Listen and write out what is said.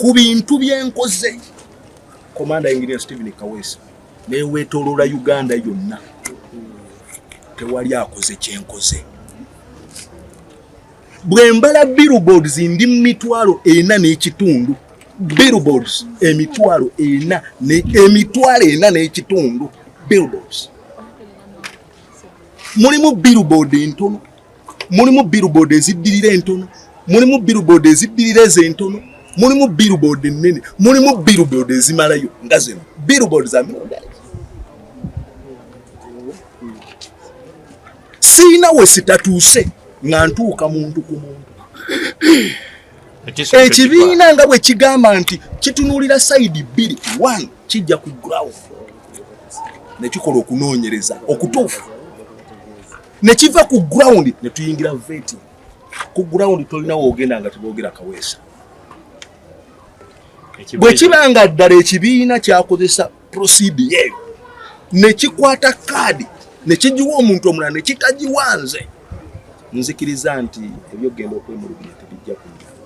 ku bintu byenkoze Commander Engineer Stephen Kaweesa newetolola Uganda yonna tewali akoze kyenkoze bwembala billboards ndi mitwalo 4 n'ekitundu billboards emitwalo 4 n'ekitundu billboards mulimu billboard entono mulimu billboard eziddirira entono mulimu billboard eziddirira entono mulimu billboard ennene mulimu billboard ezimalayo nga zino billboards amironda sina we sitatuuse nga ntuuka muntu ku muntu ekibiina nga bwe kigamba nti kitunuulira side 2 1 kijja ku ground ne kikola okunoonyereza okutuufu ne kiva ku ground ne tuyingira vetting ku ground tolinawo ogenda nga teboogera Kaweesa bwe kibanga ddala ekibiina kyakozesa procedure yeyo ne kikwata kaadi ne kigiwa omuntu omulala ne kitagiwanze nzikiriza nti ebyogenda okwemulugunya tebijja kunyuma